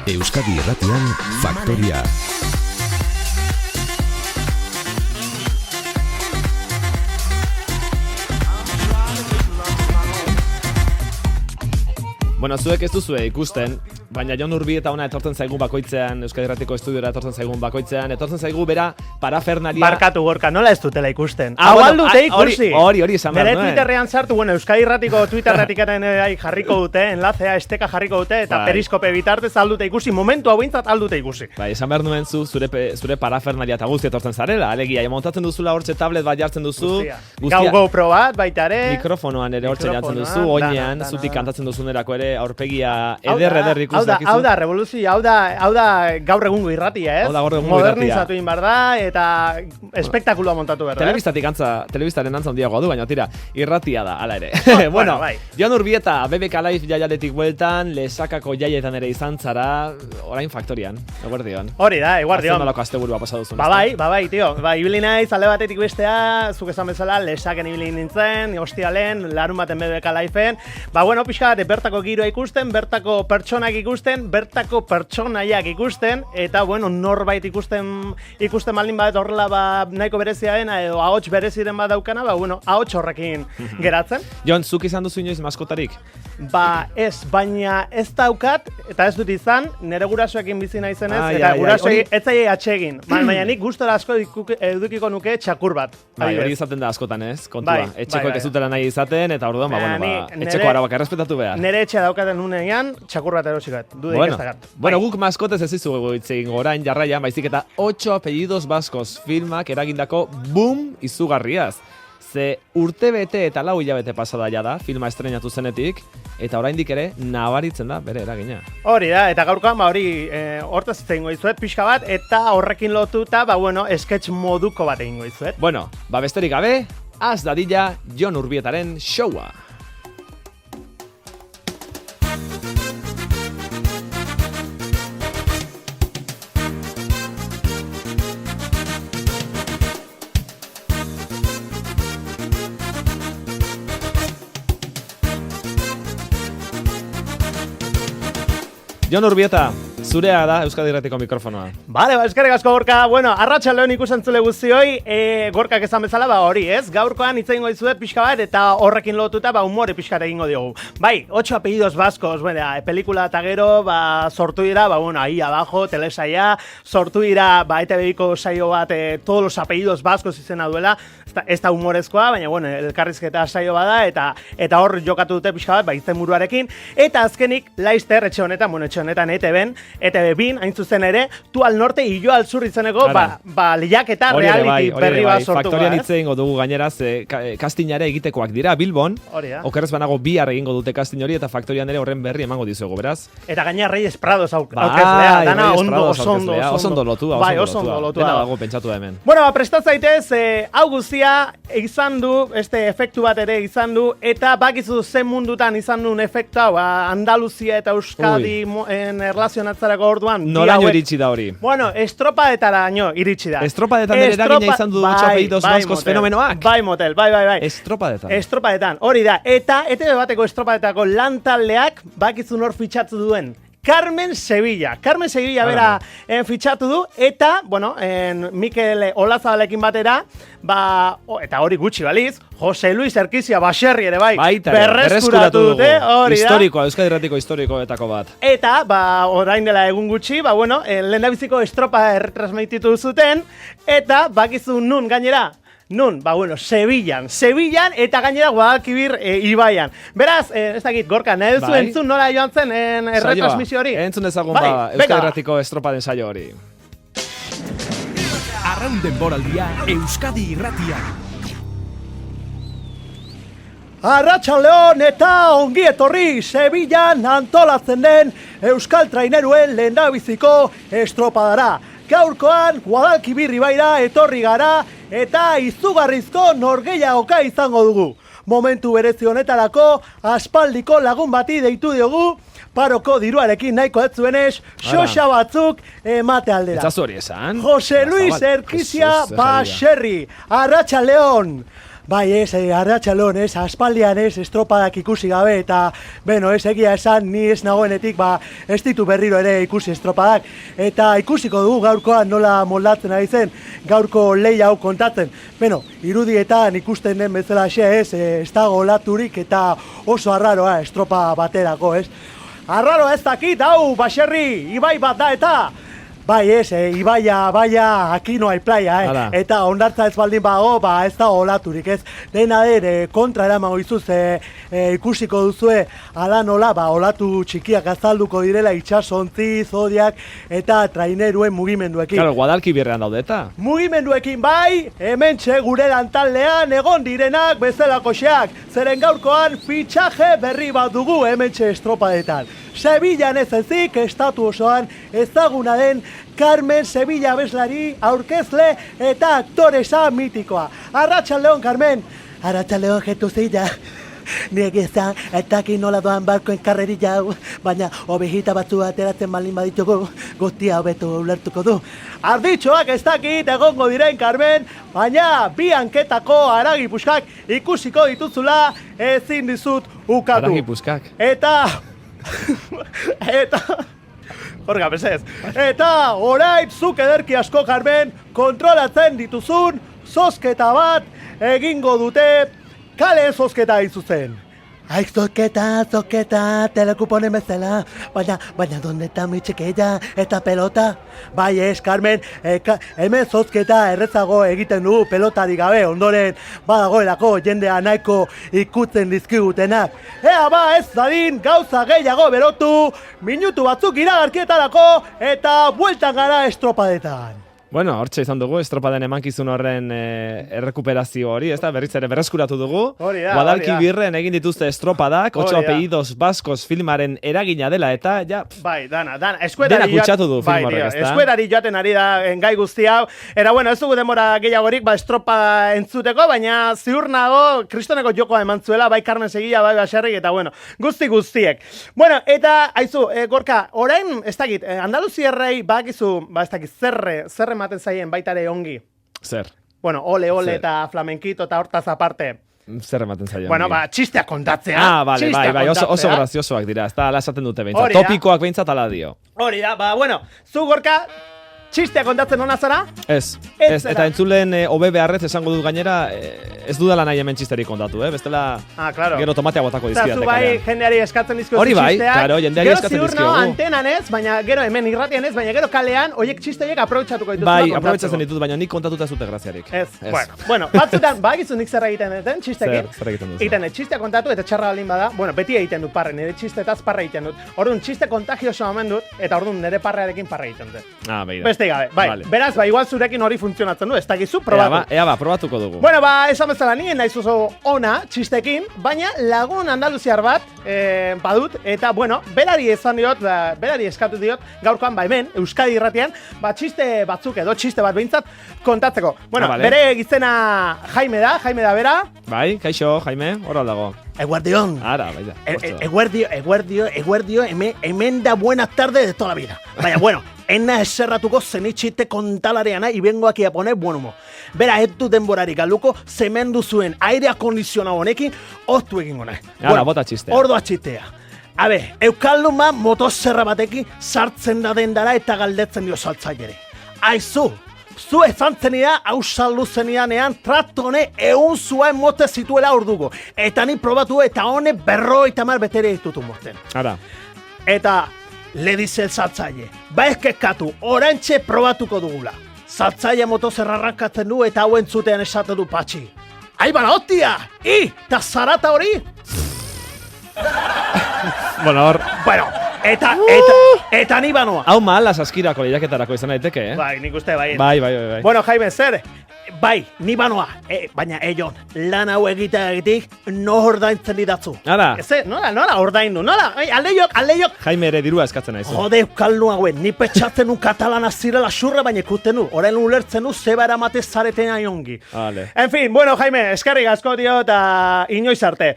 Euskadi Irratian Faktoria. Bueno, zuek ez duzue ikusten, baina Jon Urbieta ona etortzen zaigun bakoitzean, Euskadi Irratiko estudiora etortzen zaigun bakoitzean, etortzen zaigu bera parafernalia... Barkatu, Gorka, nola ez dutela ikusten? Hau aldute ikusi! Hori esan behar nuen. Nere Twitterrean sartu, bueno, Euskadi Irratiko Twitterretikaren jarriko dute, enlacea, esteka jarriko dute, eta periskope bitartez aldute ikusi, momentu hau bintzat aldute ikusi. Bai, esan behar nuen zure parafernalia eta guztia etortzen zarela, alegia, montatzen duzula hortxe tablet bat jartzen duzu, Gau GoPro bat, baita ere... Mikrofonoan ere hortxe jartzen duzu, oinean, zutik kantatzen duzunerako ere aurpegia eder ikus dakizu. Hau da, revoluzio, hau da gaur egungo irratia, ez? Hau da gaur egungo irratia. Modernizatu inbar da, eta espektakulua montatu behar da. Telebistaren antza handiagoa du, baina tira, irratia da, ala ere. Bueno, Jon Urbieta, BBK Live jaialetik bueltan, Lesakako jaietan ere izan zara, orain Faktorian, eguerdion. Hori da, eguerdion. Azten nolako asteburua pasa duzun. Bai, tio. Ibili naiz, alde batetik bestea, zuk esan bezala, Lesaken ibili nintzen, hostialen, larun baten BBK Liveen. Bueno, pixka, bertako giroa ikusten, bertako pertsonak ikusten, bertako pertsonaiak ikusten, eta, bueno, norbait ikusten baldin bat horrela nahiko berezia dena, edo ahots bereziren bat daukana, ahots horrekin geratzen. Jon, zuk izan duzu inoiz maskotarik? Ez, baina ez daukat, eta ez dut izan, nire gurasoekin bizi naizenez, eta gurasoei ez zaiei atsegin. Baina nik gustora asko edukiko nuke txakur bat. Hori izaten da askotan ez, kontua. Etxekoek ez dutela nahi izaten, eta orduan, etxeko arabak errespetatu behar. Nire etxea daukaten unean, txakur bat erosikat. Bueno, guk maskotez ez izugu itzegin orain jarraian, baizik eta 8 apellidos baskos filmak eragindako boom izugarriaz. Ze urtebete eta 4 hilabete pasada ja da, filma estrenatu zenetik, eta oraindik ere nabaritzen da bere eragina. Hori da, eta gaurkoan hortaz egingo dizuet pixka bat, eta horrekin lotuta, sketch moduko bat egingo dizuet. Bueno, besterik gabe, az dadila Jon Urbietaren showa. Jon Urbieta, zurea da Euskadi Irratiko mikrofonoa. Bale, eskerrik asko Gorka. Bueno, arratsaldeon ikusentzule guztioi, Gorkak esan bezala, hori ez, gaurkoan hitz egingo dizuet pixka bat, eta horrekin lotuta, umore pixka egingo diogu. Bai, 8 apellidos baskos, pelikula eta gero, sortu dira, ahí abajo, telesaia, sortu dira, ETV-ko saio bat, todos los apellidos baskos izena duela, ez da humorezkoa, baina, elkarrizketa saio bada, eta hor jokatu dute pixka bat, izenburuarekin, eta azkenik, Laster, etxe honetan ETV-bin, hain zuzen ere, Tu al norte y yo al sur izeneko, lehiaketa reality berri bat sortu. Faktorian hitz egingo dugu gainera, castingare egitekoak dira Bilbon, okerrez banago bihar egingo dute casting hori, eta Faktorian ere horren berri emango dizuegu, beraz? Eta gainera Reyes Prados aukezlea, dana oso ondo lotua. Dena dago pentsatu da hemen. Bueno, prestaz zaitez, hau guztia izan du, efektu bat ere izan du, eta bakizu zen mundutan izan duen efektu, Andaluzia eta Euskadi erlazionatzarako orduan. Nolaino iritsi da hori? Bueno, estropadetaraino iritsi da. Estropadetan eragina izan du 8 apellidos baskos fenomenoak? Bai, motel. Estropadetan. Hori da. Eta ETV bateko estropadetako lantaldeak bakizu nor fitxatu duen. Carmen Sevilla bera fitxatu du, eta, Mikel Olazabalekin batera, eta hori gutxi baliz, Jose Luis Erkizia Baserri ere berreskuratu dute, hori da. Historikoa, Euskadi Irratiko historikoetako bat. Eta, orain dela egun gutxi, lehendabiziko estropa erretransmititu zuten, eta bakizu nun gainera, Sevillan, eta gainera Guadalquivir Ibaian. Beraz, ez dakit, Gorka, nahi duzu entzun nola joan zen erretransmisio hori? Entzun dezagun Euskadi Irratiko estropaden saio hori. Arraun denboraldia Euskadi Irratian. Arratsaldeon eta ongi etorri Sevillan antolatzen den Euskal Traineruen lehendabiziko estropadara. Gaurkoan Guadalquivir Ibaira etorri gara eta izugarrizko norgehiagoka izango dugu. Momentu berezi honetarako aspaldiko lagun bati deitu diogu, paroko diruarekin nahiko ez zuenez, xoxa batzuk emate aldera. Etzazu hori esan? Jose Luis Erkizia Baserri, arratsaldeon. Bai, arratsalon, aspaldian estropadak ikusi gabe, eta, egia esan, ni ez nagoenetik, ez ditu berriro ere ikusi estropadak, eta ikusiko dugu gaurkoan nola moldatzen ari zen, gaurko lehia hau kontatzen. Irudietan ikusten den bezala ez dago olaturik, eta oso arraroa estropa baterako, ez? Arraroa ez dakit, hau, baserri, ibai bat da, eta... Bai, ibaia, aquí no hay playa, eta ondartza ez baldin bago, ez da olaturik, ez. Dena kontra eramango izuz, ikusiko duzue, ala nola, olatu txikiak azalduko direla itxasontzi, zodiak, eta traineruen mugimenduekin. Claro, Guadalquivierrean daude eta. Mugimenduekin bai, hementxe gure lantaldean egon direnak bezalakoxeak, zeren gaurkoan fitxaje berri bat dugu hementxe estropadetan. Sevillan ez ezik, estatu osoan ezaguna den Carmen Sevilla abeslari, aurkezle eta aktoresa mitikoa. Arratsaldeon, Carmen! Arratsaldeon, Jetuzilla. Nik izan, etakin nola doan barkoen karrerilla hau, baina obejita batzu ateratzen baldin baditugu, guztia hobetu ulertuko du. Arditxoak ez dakit egongo diren, Carmen, baina bi hanketako haragi puskak ikusiko dituzula ezin dizut ukatu. Haragi puskak. Horga, bezez. Eta orain zuk ederki asko, Carmen, kontrolatzen dituzun zozketa bat egingo dute kale zozketa izuzen. Aik zozketa, telekuponen bezala, baina donde eta mitxekeia eta pelota? Bai ez, Carmen, hemen zozketa errezago egiten du pelotari gabe, ondoren badagoelako jendea nahiko ikutzen dizkigutenak. Ea ez dadin gauza gehiago berotu, minutu batzuk iragarkietarako eta bueltan gara estropadetan. Bueno, hortxe izan dugu, estropaden emankizun horren errekuperazio hori, ez da, berriz ere berreskuratu dugu. Hori da. Guadalquivierren egin dituzte estropadak, 8 apellidos baskos filmaren eragina dela, eta ja... Bai, dana, dena kutsatu du film horrek, ez da? Eskuerari joaten ari da gai guzti hau. Era, ez dugu demora gehiagorik, estropa entzuteko, baina ziur nago, kristoneko jokoa eman zuela, bai Carmen Sevilla, bai baserrik, eta guztiek. Eta, aizu, Gorka, orain, ez dakit, Andaluzierrei, bakizu, ez dakit, zerre ematen zaien baitare ongi. Zer? Ole eta flamenkito eta hortaz aparte. Zer ematen zaien ongi? Txistea kontatzea. Bai, oso graziosoak dira, ez da, ala esaten dute behintzat. Topikoak behintzat ala dio. Hori da, zu Gorka, txistea kontatzen hona zara? Ez, eta entzulen hobe beharrez esango dut gainera, ez dudala nahi hemen txisterik kontatu, bestela gero tomatea botako dizkidat. Zu bai, jendeari eskatzen dizkio hori bai, claro, jendeari eskatzen dizkio. Gero ziur antenan ez, baina gero hemen irratian ez, baina gero kalean, oiek txisteiek aprobetxatuko dituz. Bai, aprobetxatzen ditut, baina nik kontatuta ez dute graziarik. Ez. Bueno, batzutan, bagizu nik zer egiten duten, txistekin. Zer egiten duzu. Egiten txistea kontatu eta txarra baldin bada, beti egiten dut parre, nire txistetaz parra egiten dut. Orduan txiste kontagioso omen dut, eta orduan nire parrearekin parra egiten dut. Beste gabe, bai. Beraz, igual zurekin hori funtzionatzen du, ez dakizu, probatu. Ea probatuko dugu. Bueno, esan bezala nien naiz oso ona txistekin, baina lagun andaluziar bat badut, eta, berari eskatu diot, gaurkoan, hemen, Euskadi irratian, txiste batzuk edo txiste bat behintzat kontatzeko. Bere gizena Jaime da bera. Bai, kaixo, Jaime, hor aldago. Eguardion. Ara, baita. Eguardio, hemen da buena tarde de toda la vida. Baina, ena eserratuko zenitxite kontalareana y vengo aquí a poner buen humo. Bera, ez du denborari galuko, zemendu zuen aire akondizionau honekin, oztu egingo nahi. Ara, bota txistea. Ordoa txistea. Eukalduma motozerra batekin sartzen da dendara eta galdetzen dio saltzailere. Aizu, zu ezan zenia, hau saldu zenidanean, tratone egun zuen mote zituela orduko. Eta ni probatu eta hone 50 betere ditutu moten. Ara. Eta le dice el saltzaile, ez kekatu, orantxe probatuko dugula. Saltzaile motozerra arrankatzen du eta hauen zutean esate du patxi. Aibara, hostia! Ta zarata hori? Hor... Eta ni banoa. Hau mahala saskirako lehiaketarako izan daiteke, Bai, nik uste bai. Bai. Bueno, Jaime, zer? Bai, ni banoa. Baina, Jon, lan hau egiteagatik no ordaintzen didatzu. Ara. Nola ordaindu? Nola? Aldeiok. Jaime ere dirua eskatzen naizu. Jode, euskaldu hauen, ni petxatzen nu katalana zirela xurra, baina ikusten nu. Orain ulertzen nu zeba eramate zareten aiongi. Vale. En fin, Jaime, eskerrik asko dio eta inoiz arte.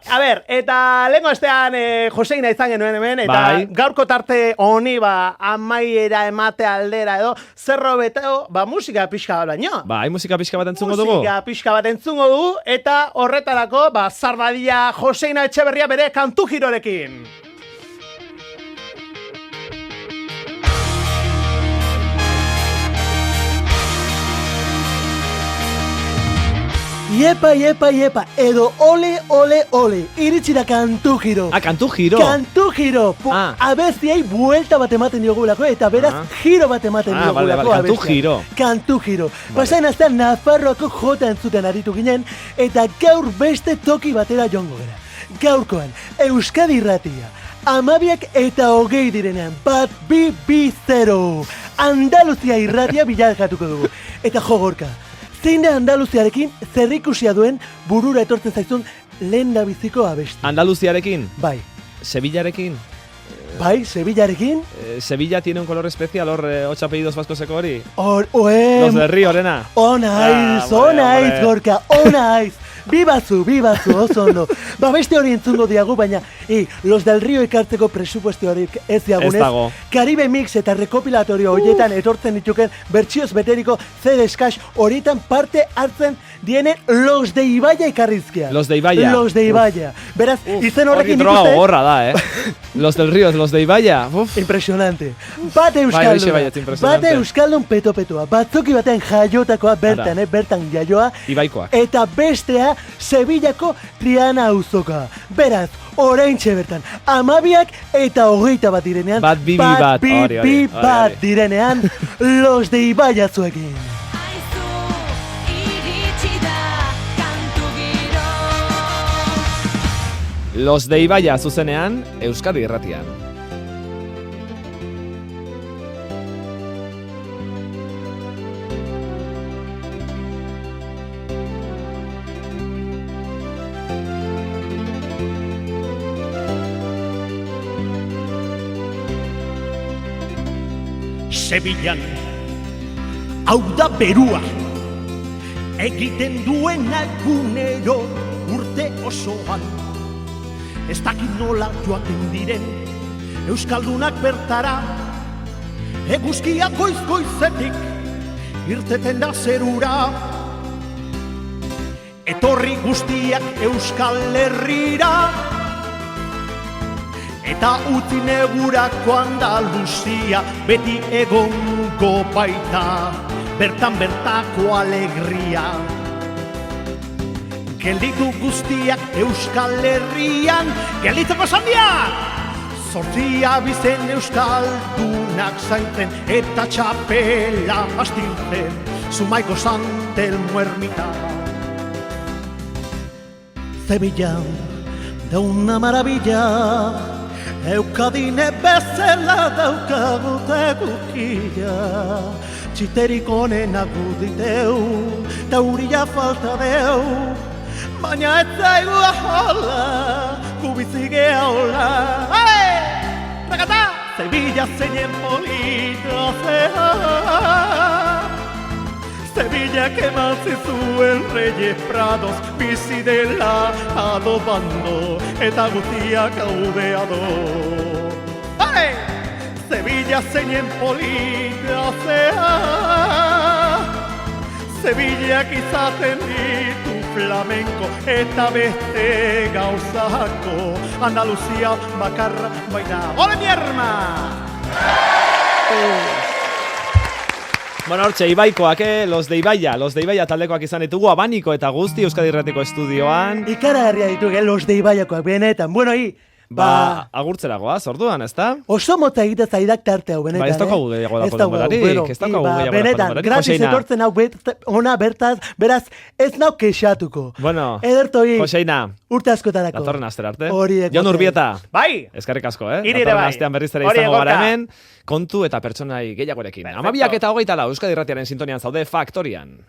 A ber, eta lehenko estean Joseina izan genuen hemen, Eta gaurko tarte honi, amaiera emate aldera edo, zerro beteo, musika pixka bat baino. Musika pixka bat entzungo dugu. Musika pixka bat entzungo dugu, eta horretarako, Zarbadilla Joseina Etxeberria bere kantu girorekin. Iepa, edo ole, iritsi da kantu giro. Kantu giro. Kantu giro. Abestiai buelta bat ematen diogulako, eta beraz giro bat ematen diogulako abestiai. Kantu giro. Pasain astean Nafarroako jota entzuten aritu ginen, eta gaur beste toki batera jongo gara. Gaurkoan, Euskadi Irratia. 12 eta 20 direnean, 1-2-0. Andaluzia Irratia bilakatuko dugu. Eta Gorka. Zein da Andaluziarekin zerrikusia duen burura etortzen zaizun lehen da biziko abesti? Andaluziarekin? Bai. Sevillarekin? Bai, Sevillarekin? Sevilla tiene un color especial, 8 apellidos vascos hori? Los de Río, Orena. Onaiz, Gorka, onaiz. Bibazu, oso ondo. Beste hori entzungo diagu, baina, Los del Río ekartzeko presupuesto hori ez diagunez. Ez dago. Caribe Mix eta rekopilatorio horietan etortzen dituken bertsioz beteriko CD-Skash horietan parte hartzen dienen Los de Ibaia ekarrizkia. Los de Ibaia. Beraz, izen horrekin ikuste. Droga gorra da, Los del Río, Los de Ibaia. Impresionante. Bate Euskaldun peto-petoa. Batzoki batean jaiotakoa bertan jaioa. Ibaikoak. Eta bestea Sevillako Triana auzoka. Beraz, oraintxe bertan, 12 eta 21 direnean, bat direnean, Los de Ibaia zuekin. Los de Ibaia zuzenean, Euskadi Irratian. Sevillan, hau da berua, egiten duen egunero urte osoan. Ez dakit nola joaten diren Euskaldunak bertara, eguzkiak goiz-goizetik irteten da zerura. Etorri guztiak Euskal Herrira, eta utzi negurako Andaluzia beti egongo baita, bertako alegria. Gelditu guztiak Euskal Herrian, gelditzeko zandiak! Zortzia bizen Euskaldunak zaintzen, eta txapela astiltzen, Zumaiko Santelmo ermita. Sevilla, da una maravilla, Eukadine bezala daukagu tegukia. Txiterik onenak guditeu, tauria falta deu, baina ez zaigu ahola, gubizigea hola. Rakata! Sevilla zeinen polita zea, Sevillak eman zizuen Reyes Prados, bizi dela adobando, eta guztiak haude ado. Sevilla zeinen polita zea, Sevillak izaten ditu flamenko eta beste gauzako, Andaluzia bakarra baina. ¡Ole mi arma! Bueno, hortxe, Ibaikoak, Los de Ibaia taldekoak izan ditugu, Abaniko eta guzti Euskadi Irratiko estudioan. Ikaragarria ditugu, Los de Ibaiakoak benetan, bueno, agurtzera goaz, orduan, ezta? Oso motza egite zaidak tarte hau, benetan. Ez daukagu gehiago dako denborarik, benetan, gratis etortzen hau ona bertaz, beraz, ez nau kexatuko. Bueno, Edertoi, Joseina, urte askotarako. datorren astera arte. Horiek. Jon Urbieta. Bai! Eskerrik asko, Irire datorren bai. astean berriz ere izango gara hemen, kontu eta pertsonai gehiagorekin. 12 eta 24 Euskadi Irratiaren sintonian zaude Faktorian.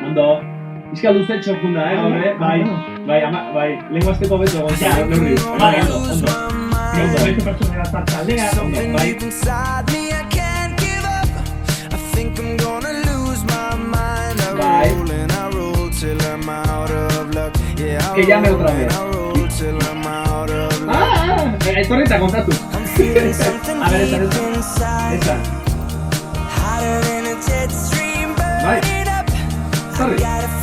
Ondo. Izka luze txokunda, gaur, bai, lengua azteko beto egon neurri. Bai, ondo. Beste pertsonera zartzaldea, ondo, bai. Bai. Que llame otra vez. etorri eta kontatu. A ver, esan. Bai, sorry.